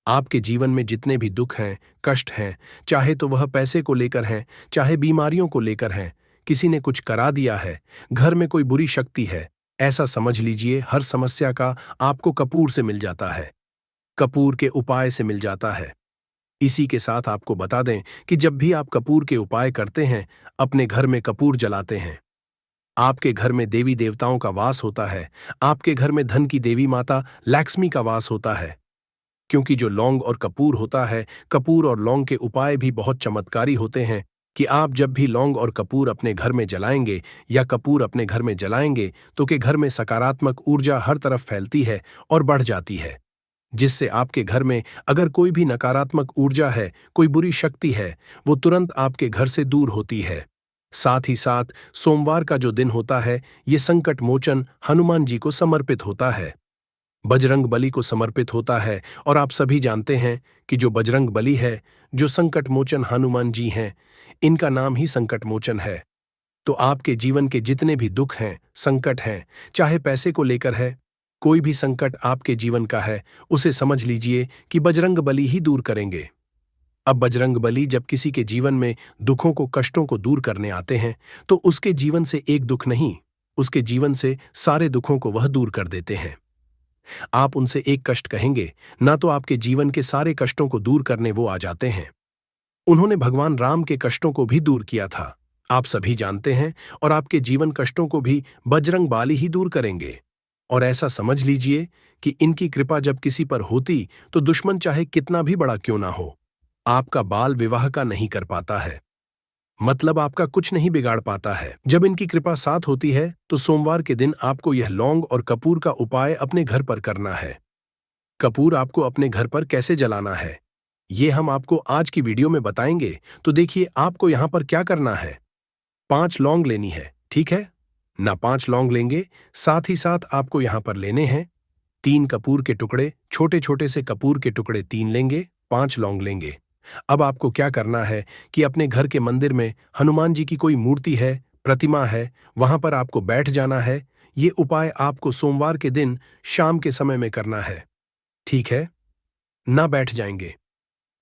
आपके जीवन में जितने भी दुख हैं, कष्ट हैं, चाहे तो वह पैसे को लेकर हैं, चाहे बीमारियों को लेकर हैं, किसी ने कुछ करा दिया है, घर में कोई बुरी शक्ति है, ऐसा समझ लीजिए हर समस्या का आपको कपूर से मिल जाता है, कपूर के उपाय से मिल जाता है। इसी के साथ आपको बता दें कि जब भी आप कपूर के उपाय करते हैं, अपने घर में कपूर जलाते हैं, आपके घर में देवी देवताओं का वास होता है, आपके घर में धन की देवी माता लक्ष्मी का वास होता है। क्योंकि जो लौंग और कपूर होता है, कपूर और लौंग के उपाय भी बहुत चमत्कारी होते हैं कि आप जब भी लौंग और कपूर अपने घर में जलाएंगे या कपूर अपने घर में जलाएंगे तो के घर में सकारात्मक ऊर्जा हर तरफ फैलती है और बढ़ जाती है, जिससे आपके घर में अगर कोई भी नकारात्मक ऊर्जा है, कोई बुरी शक्ति है, वो तुरंत आपके घर से दूर होती है। साथ ही साथ सोमवार का जो दिन होता है, ये संकट मोचन हनुमान जी को समर्पित होता है, बजरंग बली को समर्पित होता है। और आप सभी जानते हैं कि जो बजरंग बली है, जो संकट मोचन हनुमान जी हैं, इनका नाम ही संकट मोचन है। तो आपके जीवन के जितने भी दुख हैं, संकट हैं, चाहे पैसे को लेकर है, कोई भी संकट आपके जीवन का है, उसे समझ लीजिए कि बजरंग बली ही दूर करेंगे। अब बजरंग बली जब किसी के जीवन में दुखों को, कष्टों को दूर करने आते हैं, तो उसके जीवन से एक दुख नहीं, उसके जीवन से सारे दुखों को वह दूर कर देते हैं। आप उनसे एक कष्ट कहेंगे ना, तो आपके जीवन के सारे कष्टों को दूर करने वो आ जाते हैं। उन्होंने भगवान राम के कष्टों को भी दूर किया था, आप सभी जानते हैं। और आपके जीवन कष्टों को भी बजरंग बाली ही दूर करेंगे। और ऐसा समझ लीजिए कि इनकी कृपा जब किसी पर होती तो दुश्मन चाहे कितना भी बड़ा क्यों ना हो, आपका बाल विवाह का नहीं कर पाता है, मतलब आपका कुछ नहीं बिगाड़ पाता है। जब इनकी कृपा साथ होती है तो सोमवार के दिन आपको यह लौंग और कपूर का उपाय अपने घर पर करना है। कपूर आपको अपने घर पर कैसे जलाना है, ये हम आपको आज की वीडियो में बताएंगे। तो देखिए, आपको यहां पर क्या करना है। 5 लौंग लेनी है, ठीक है ना, 5 लौंग लेंगे। साथ ही साथ आपको यहां पर लेने हैं 3 कपूर के टुकड़े, छोटे छोटे से कपूर के टुकड़े 3 लेंगे, 5 लौंग लेंगे। अब आपको क्या करना है कि अपने घर के मंदिर में हनुमान जी की कोई मूर्ति है, प्रतिमा है, वहां पर आपको बैठ जाना है। ये उपाय आपको सोमवार के दिन शाम के समय में करना है, ठीक है ना, बैठ जाएंगे।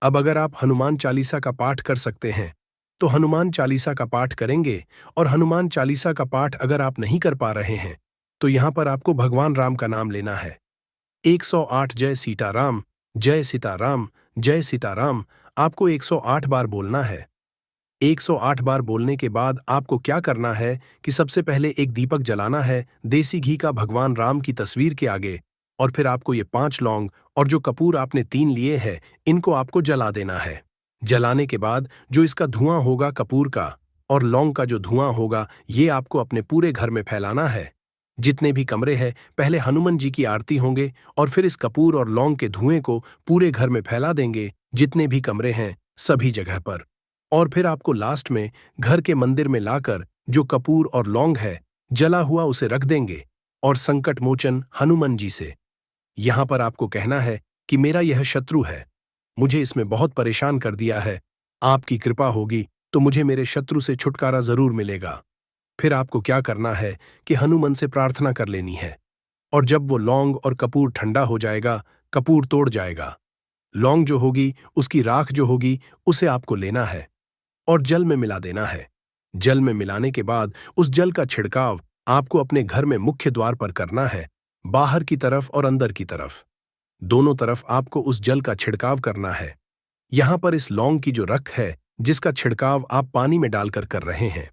अब अगर आप हनुमान चालीसा का पाठ कर सकते हैं तो हनुमान चालीसा का पाठ करेंगे। और हनुमान चालीसा का पाठ अगर आप नहीं कर पा रहे हैं तो यहां पर आपको भगवान राम का नाम लेना है। 108 जय सीताराम, जय सीताराम, जय सीताराम, आपको 108 बार बोलना है। 108 बार बोलने के बाद आपको क्या करना है कि सबसे पहले एक दीपक जलाना है देसी घी का भगवान राम की तस्वीर के आगे। और फिर आपको ये 5 लौंग और जो कपूर आपने 3 लिए हैं, इनको आपको जला देना है। जलाने के बाद जो इसका धुआं होगा कपूर का और लौंग का जो धुआं होगा, ये आपको अपने पूरे घर में फैलाना है। जितने भी कमरे हैं, पहले हनुमान जी की आरती होंगे और फिर इस कपूर और लौंग के धुएं को पूरे घर में फैला देंगे, जितने भी कमरे हैं सभी जगह पर। और फिर आपको लास्ट में घर के मंदिर में लाकर जो कपूर और लौंग है जला हुआ, उसे रख देंगे और संकट मोचन हनुमान जी से यहां पर आपको कहना है कि मेरा यह शत्रु है, मुझे इसमें बहुत परेशान कर दिया है, आपकी कृपा होगी तो मुझे मेरे शत्रु से छुटकारा जरूर मिलेगा। फिर आपको क्या करना है कि हनुमान से प्रार्थना कर लेनी है। और जब वो लौंग और कपूर ठंडा हो जाएगा, कपूर तोड़ जाएगा, लौंग जो होगी उसकी राख जो होगी उसे आपको लेना है और जल में मिला देना है। जल में मिलाने के बाद उस जल का छिड़काव आपको अपने घर में मुख्य द्वार पर करना है, बाहर की तरफ और अंदर की तरफ, दोनों तरफ आपको उस जल का छिड़काव करना है। यहां पर इस लौंग की जो रख है, जिसका छिड़काव आप पानी में डालकर कर रहे हैं,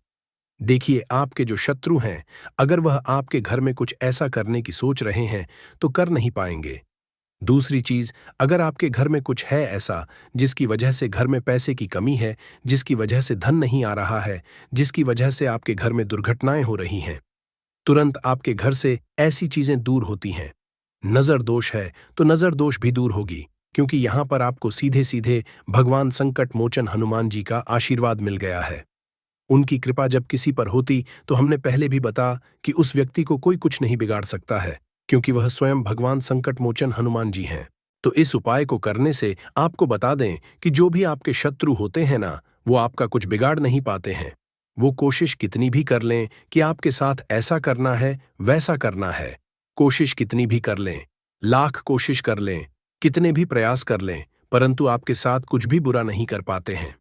देखिए आपके जो शत्रु हैं, अगर वह आपके घर में कुछ ऐसा करने की सोच रहे हैं तो कर नहीं पाएंगे। दूसरी चीज, अगर आपके घर में कुछ है ऐसा जिसकी वजह से घर में पैसे की कमी है, जिसकी वजह से धन नहीं आ रहा है, जिसकी वजह से आपके घर में दुर्घटनाएं हो रही हैं, तुरंत आपके घर से ऐसी चीजें दूर होती हैं। नजर दोष है तो नजर दोष भी दूर होगी, क्योंकि यहां पर आपको सीधे सीधे भगवान संकट मोचन हनुमान जी का आशीर्वाद मिल गया है। उनकी कृपा जब किसी पर होती तो हमने पहले भी बता कि उस व्यक्ति को कोई कुछ नहीं बिगाड़ सकता है, क्योंकि वह स्वयं भगवान संकट मोचन हनुमान जी हैं। तो इस उपाय को करने से आपको बता दें कि जो भी आपके शत्रु होते हैं ना, वो आपका कुछ बिगाड़ नहीं पाते हैं। वो कोशिश कितनी भी कर लें कि आपके साथ ऐसा करना है वैसा करना है, कोशिश कितनी भी कर लें, लाख कोशिश कर लें, कितने भी प्रयास कर लें, परंतु आपके साथ कुछ भी बुरा नहीं कर पाते हैं।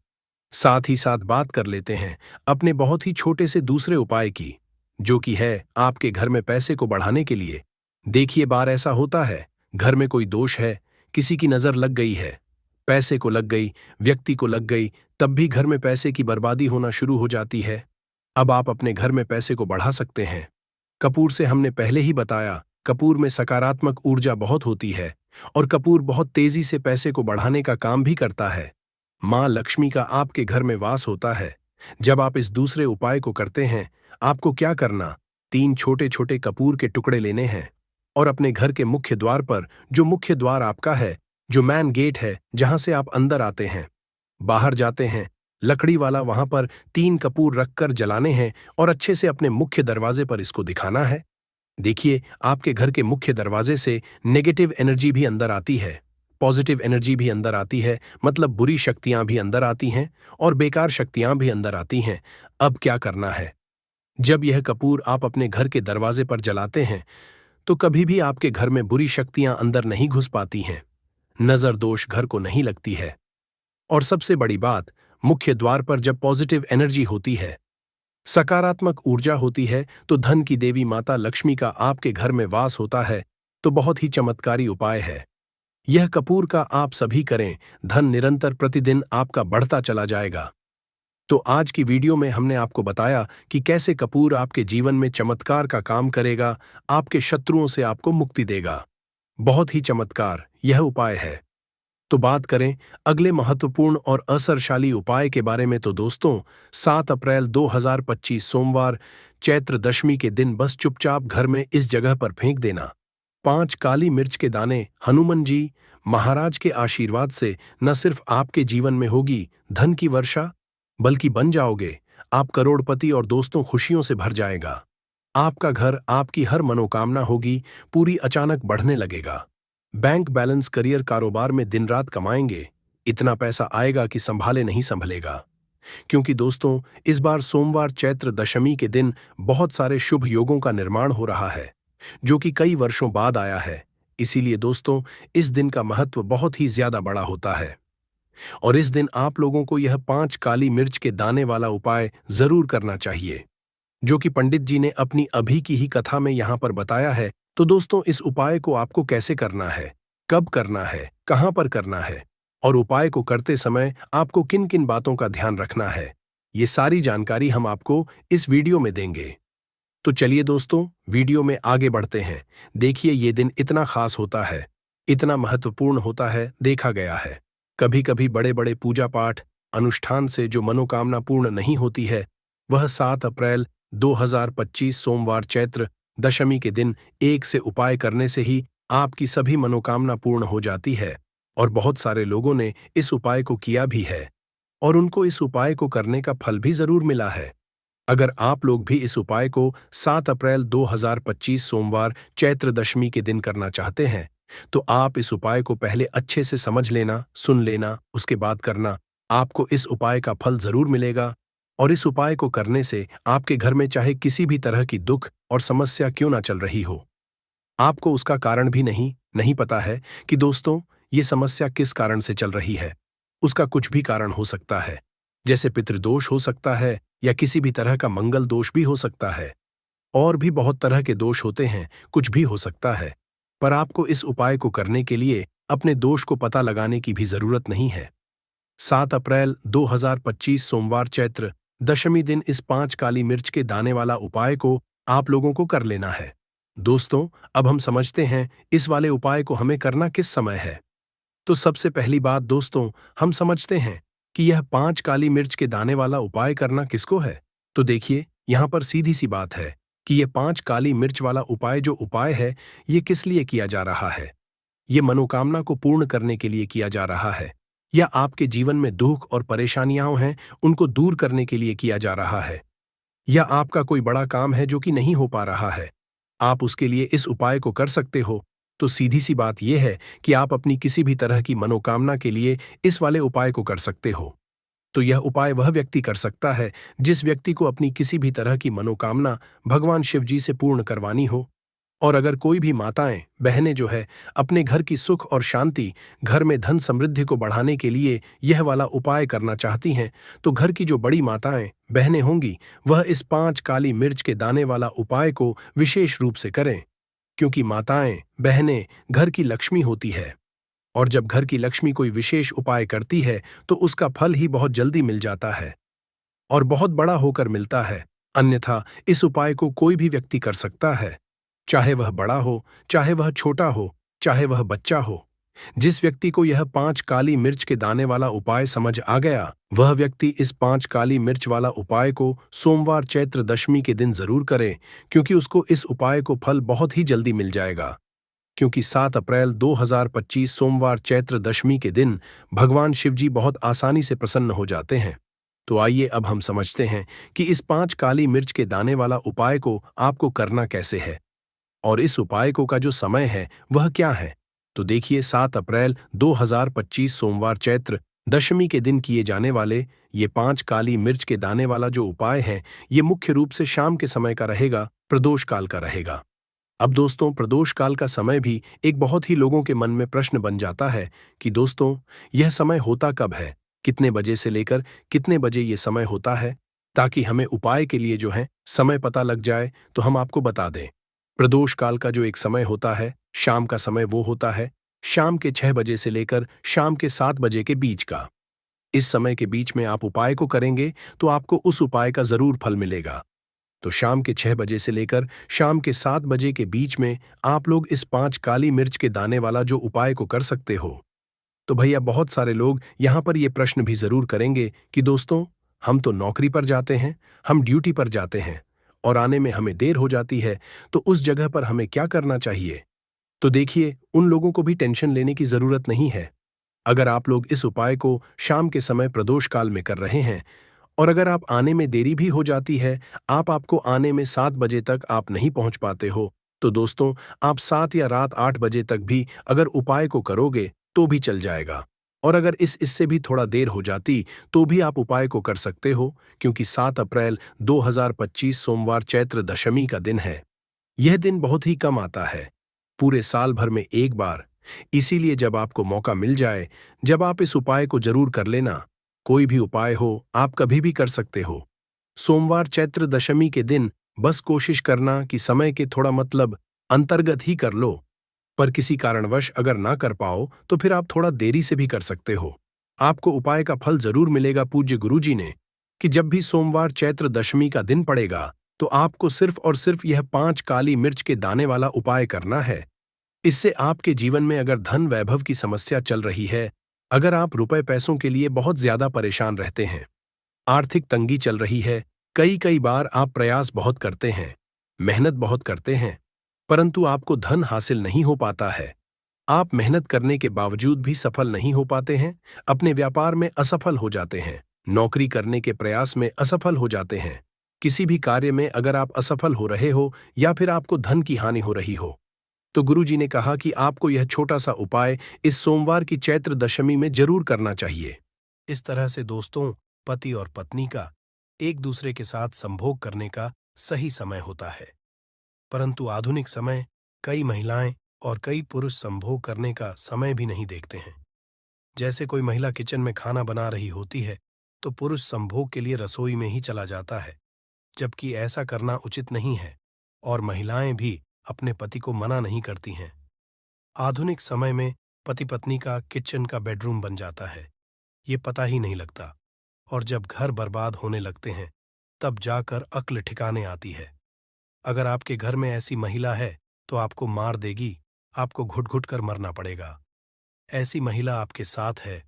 साथ ही साथ बात कर लेते हैं अपने बहुत ही छोटे से दूसरे उपाय की, जो कि है आपके घर में पैसे को बढ़ाने के लिए। देखिए, बार ऐसा होता है, घर में कोई दोष है, किसी की नजर लग गई है, पैसे को लग गई, व्यक्ति को लग गई, तब भी घर में पैसे की बर्बादी होना शुरू हो जाती है। अब आप अपने घर में पैसे को बढ़ा सकते हैं। कपूर से हमने पहले ही बताया, कपूर में सकारात्मक ऊर्जा बहुत होती है और कपूर बहुत तेजी से पैसे को बढ़ाने का काम भी करता है। मां लक्ष्मी का आपके घर में वास होता है। जब आप इस दूसरे उपाय को करते हैं, आपको क्या करना, 3 छोटे छोटे कपूर के टुकड़े लेने हैं और अपने घर के मुख्य द्वार पर, जो मुख्य द्वार आपका है, जो मैन गेट है, जहां से आप अंदर आते हैं, बाहर जाते हैं, लकड़ी वाला, वहां पर 3 कपूर रखकर जलाने हैं और अच्छे से अपने मुख्य दरवाजे पर इसको दिखाना है। देखिए, आपके घर के मुख्य दरवाजे से नेगेटिव एनर्जी भी अंदर आती है, पॉजिटिव एनर्जी भी अंदर आती है, मतलब बुरी शक्तियां भी अंदर आती हैं और बेकार शक्तियां भी अंदर आती हैं। अब क्या करना है, जब यह कपूर आप अपने घर के दरवाजे पर जलाते हैं तो कभी भी आपके घर में बुरी शक्तियां अंदर नहीं घुस पाती हैं, नजर दोष घर को नहीं लगती है। और सबसे बड़ी बात, मुख्य द्वार पर जब पॉजिटिव एनर्जी होती है, सकारात्मक ऊर्जा होती है, तो धन की देवी माता लक्ष्मी का आपके घर में वास होता है। तो बहुत ही चमत्कारी उपाय है यह कपूर का, आप सभी करें, धन निरंतर प्रतिदिन आपका बढ़ता चला जाएगा। तो आज की वीडियो में हमने आपको बताया कि कैसे कपूर आपके जीवन में चमत्कार का काम करेगा, आपके शत्रुओं से आपको मुक्ति देगा। बहुत ही चमत्कार यह उपाय है। तो बात करें अगले महत्वपूर्ण और असरशाली उपाय के बारे में, तो दोस्तों, 7 अप्रैल 2025 सोमवार चैत्र दशमी के दिन बस चुपचाप घर में इस जगह पर फेंक देना 5 काली मिर्च के दाने। हनुमान जी महाराज के आशीर्वाद से न सिर्फ आपके जीवन में होगी धन की वर्षा, बल्कि बन जाओगे आप करोड़पति और दोस्तों खुशियों से भर जाएगा। आपका घर, आपकी हर मनोकामना होगी पूरी, अचानक बढ़ने लगेगा। बैंक बैलेंस, करियर, कारोबार में दिन रात कमाएंगे, इतना पैसा आएगा कि संभाले नहीं संभलेगा। क्योंकि दोस्तों, इस बार सोमवार चैत्र दशमी के दिन बहुत सारे शुभ योगों का निर्माण हो रहा है, जो कि कई वर्षों बाद आया है। इसीलिए दोस्तों, इस दिन का महत्व बहुत ही ज्यादा बड़ा होता है और इस दिन आप लोगों को यह 5 काली मिर्च के दाने वाला उपाय जरूर करना चाहिए, जो कि पंडित जी ने अपनी अभी की ही कथा में यहां पर बताया है। तो दोस्तों, इस उपाय को आपको कैसे करना है, कब करना है, कहां पर करना है और उपाय को करते समय आपको किन किन बातों का ध्यान रखना है, ये सारी जानकारी हम आपको इस वीडियो में देंगे। तो चलिए दोस्तों, वीडियो में आगे बढ़ते हैं। देखिए, ये दिन इतना खास होता है, इतना महत्वपूर्ण होता है, देखा गया है कभी कभी बड़े बड़े पूजा पाठ अनुष्ठान से जो मनोकामना पूर्ण नहीं होती है, वह 7 अप्रैल 2025 सोमवार चैत्र दशमी के दिन एक से उपाय करने से ही आपकी सभी मनोकामना पूर्ण हो जाती है। और बहुत सारे लोगों ने इस उपाय को किया भी है और उनको इस उपाय को करने का फल भी जरूर मिला है। अगर आप लोग भी इस उपाय को 7 अप्रैल 2025 सोमवार चैत्र दशमी के दिन करना चाहते हैं, तो आप इस उपाय को पहले अच्छे से समझ लेना, सुन लेना, उसके बाद करना। आपको इस उपाय का फल जरूर मिलेगा और इस उपाय को करने से आपके घर में चाहे किसी भी तरह की दुख और समस्या क्यों ना चल रही हो, आपको उसका कारण भी नहीं पता है कि दोस्तों ये समस्या किस कारण से चल रही है। उसका कुछ भी कारण हो सकता है, जैसे पितृदोष हो सकता है या किसी भी तरह का मंगल दोष भी हो सकता है, और भी बहुत तरह के दोष होते हैं, कुछ भी हो सकता है। पर आपको इस उपाय को करने के लिए अपने दोष को पता लगाने की भी जरूरत नहीं है। 7 अप्रैल 2025 सोमवार चैत्र दशमी दिन इस 5 काली मिर्च के दाने वाला उपाय को आप लोगों को कर लेना है। दोस्तों, अब हम समझते हैं इस वाले उपाय को हमें करना किस समय है। तो सबसे पहली बात दोस्तों, हम समझते हैं कि यह 5 काली मिर्च के दाने वाला उपाय करना किसको है। तो देखिए, यहां पर सीधी सी बात है कि ये 5 काली मिर्च वाला उपाय जो उपाय है, ये किस लिए किया जा रहा है। ये मनोकामना को पूर्ण करने के लिए किया जा रहा है, या आपके जीवन में दुख और परेशानियां हैं उनको दूर करने के लिए किया जा रहा है, या आपका कोई बड़ा काम है जो कि नहीं हो पा रहा है, आप उसके लिए इस उपाय को कर सकते हो। तो सीधी सी बात यह है कि आप अपनी किसी भी तरह की मनोकामना के लिए इस वाले उपाय को कर सकते हो। तो यह उपाय वह व्यक्ति कर सकता है जिस व्यक्ति को अपनी किसी भी तरह की मनोकामना भगवान शिव जी से पूर्ण करवानी हो। और अगर कोई भी माताएं बहनें जो है अपने घर की सुख और शांति, घर में धन समृद्धि को बढ़ाने के लिए यह वाला उपाय करना चाहती हैं, तो घर की जो बड़ी माताएं बहनें होंगी वह इस 5 काली मिर्च के दाने वाला उपाय को विशेष रूप से करें, क्योंकि माताएं बहनें घर की लक्ष्मी होती है। और जब घर की लक्ष्मी कोई विशेष उपाय करती है तो उसका फल ही बहुत जल्दी मिल जाता है और बहुत बड़ा होकर मिलता है। अन्यथा इस उपाय को कोई भी व्यक्ति कर सकता है, चाहे वह बड़ा हो, चाहे वह छोटा हो, चाहे वह बच्चा हो। जिस व्यक्ति को यह 5 काली मिर्च के दाने वाला उपाय समझ आ गया, वह व्यक्ति इस 5 काली मिर्च वाला उपाय को सोमवार चैत्र दशमी के दिन जरूर करे, क्योंकि उसको इस उपाय को फल बहुत ही जल्दी मिल जाएगा। क्योंकि 7 अप्रैल 2025 सोमवार चैत्र दशमी के दिन भगवान शिवजी बहुत आसानी से प्रसन्न हो जाते हैं। तो आइए अब हम समझते हैं कि इस 5 काली मिर्च के दाने वाला उपाय को आपको करना कैसे है, और इस उपाय को का जो समय है वह क्या है। तो देखिए, 7 अप्रैल 2025 सोमवार चैत्र दशमी के दिन किए जाने वाले ये 5 काली मिर्च के दाने वाला जो उपाय है, ये मुख्य रूप से शाम के समय का रहेगा, प्रदोष काल का रहेगा। अब दोस्तों, प्रदोष काल का समय भी एक बहुत ही लोगों के मन में प्रश्न बन जाता है कि दोस्तों, यह समय होता कब है, कितने बजे से लेकर कितने बजे ये समय होता है, ताकि हमें उपाय के लिए जो है समय पता लग जाए। तो हम आपको बता दें, प्रदोष काल का जो एक समय होता है, शाम का समय, वो होता है शाम के 6 बजे से लेकर शाम के 7 बजे के बीच का। इस समय के बीच में आप उपाय को करेंगे तो आपको उस उपाय का जरूर फल मिलेगा। तो शाम के 6 बजे से लेकर शाम के 7 बजे के बीच में आप लोग इस 5 काली मिर्च के दाने वाला जो उपाय को कर सकते हो। तो भैया, बहुत सारे लोग यहाँ पर ये प्रश्न भी जरूर करेंगे कि दोस्तों, हम तो नौकरी पर जाते हैं, हम ड्यूटी पर जाते हैं और आने में हमें देर हो जाती है, तो उस जगह पर हमें क्या करना चाहिए। तो देखिए, उन लोगों को भी टेंशन लेने की जरूरत नहीं है। अगर आप लोग इस उपाय को शाम के समय प्रदोष काल में कर रहे हैं, और अगर आप आने में देरी भी हो जाती है, आपको आने में 7 बजे तक आप नहीं पहुंच पाते हो, तो दोस्तों, आप 7 या रात 8 बजे तक भी अगर उपाय को करोगे तो भी चल जाएगा। और अगर इससे भी थोड़ा देर हो जाती तो भी आप उपाय को कर सकते हो, क्योंकि 7 अप्रैल 2025 सोमवार चैत्र दशमी का दिन है। यह दिन बहुत ही कम आता है, पूरे साल भर में एक बार। इसीलिए जब आपको मौका मिल जाए, जब आप इस उपाय को जरूर कर लेना। कोई भी उपाय हो, आप कभी भी कर सकते हो। सोमवार चैत्र दशमी के दिन बस कोशिश करना कि समय के थोड़ा अंतर्गत ही कर लो। पर किसी कारणवश अगर ना कर पाओ तो फिर आप थोड़ा देरी से भी कर सकते हो। आपको उपाय का फल जरूर मिलेगा पूज्य गुरुजी ने, कि जब भी सोमवार चैत्र दशमी का दिन पड़ेगा तो आपको सिर्फ और सिर्फ यह 5 काली मिर्च के दाने वाला उपाय करना है। इससे आपके जीवन में अगर धन वैभव की समस्या चल रही है, अगर आप रुपए पैसों के लिए बहुत ज्यादा परेशान रहते हैं, आर्थिक तंगी चल रही है, कई कई बार आप प्रयास बहुत करते हैं, मेहनत बहुत करते हैं, परंतु आपको धन हासिल नहीं हो पाता है, आप मेहनत करने के बावजूद भी सफल नहीं हो पाते हैं, अपने व्यापार में असफल हो जाते हैं, नौकरी करने के प्रयास में असफल हो जाते हैं, किसी भी कार्य में अगर आप असफल हो रहे हो या फिर आपको धन की हानि हो रही हो, तो गुरुजी ने कहा कि आपको यह छोटा सा उपाय इस सोमवार की चैत्र दशमी में जरूर करना चाहिए। इस तरह से दोस्तों, पति और पत्नी का एक दूसरे के साथ संभोग करने का सही समय होता है। परंतु आधुनिक समय कई महिलाएं और कई पुरुष संभोग करने का समय भी नहीं देखते हैं। जैसे कोई महिला किचन में खाना बना रही होती है तो पुरुष संभोग के लिए रसोई में ही चला जाता है, जबकि ऐसा करना उचित नहीं है और महिलाएं भी अपने पति को मना नहीं करती हैं। आधुनिक समय में पति पत्नी का किचन का बेडरूम बन जाता है, ये पता ही नहीं लगता, और जब घर बर्बाद होने लगते हैं तब जाकर अक्ल ठिकाने आती है। अगर आपके घर में ऐसी महिला है तो आपको मार देगी, आपको घुट घुट कर मरना पड़ेगा। ऐसी महिला आपके साथ है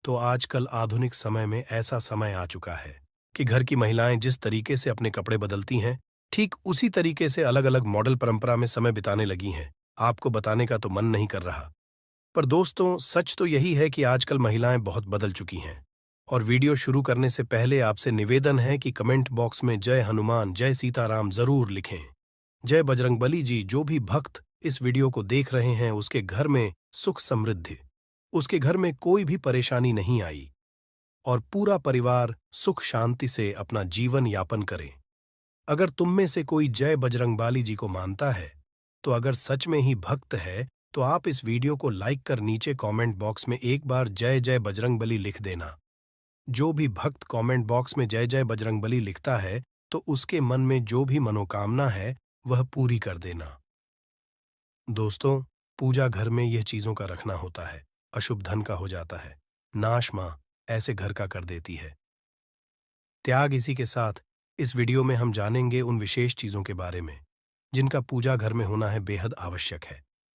तो आजकल आधुनिक समय में ऐसा समय आ चुका है कि घर की महिलाएं जिस तरीके से अपने कपड़े बदलती हैं ठीक उसी तरीके से अलग अलग मॉडल परंपरा में समय बिताने लगी हैं। आपको बताने का तो मन नहीं कर रहा। पर दोस्तों, सच तो यही है कि आजकल महिलाएं बहुत बदल चुकी हैं। और वीडियो शुरू करने से पहले आपसे निवेदन है कि कमेंट बॉक्स में जय हनुमान, जय सीताराम जरूर लिखें। जय बजरंगबली जी। जो भी भक्त इस वीडियो को देख रहे हैं, उसके घर में सुख समृद्धि, उसके घर में कोई भी परेशानी नहीं आई और पूरा परिवार सुख शांति से अपना जीवन यापन करे। अगर तुम में से कोई जय बजरंगबली जी को मानता है, तो अगर सच में ही भक्त है, तो आप इस वीडियो को लाइक कर नीचे कमेंट बॉक्स में एक बार जय जय बजरंगबली लिख देना। जो भी भक्त कमेंट बॉक्स में जय जय बजरंगबली लिखता है, तो उसके मन में जो भी मनोकामना है वह पूरी कर देना। दोस्तों, पूजा घर में यह चीजों का रखना होता है। अशुभ धन का हो जाता है, नाश मां ऐसे घर का कर देती है। त्याग। इसी के साथ इस वीडियो में हम जानेंगे उन विशेष चीजों के बारे में जिनका पूजा घर में होना है बेहद आवश्यक है।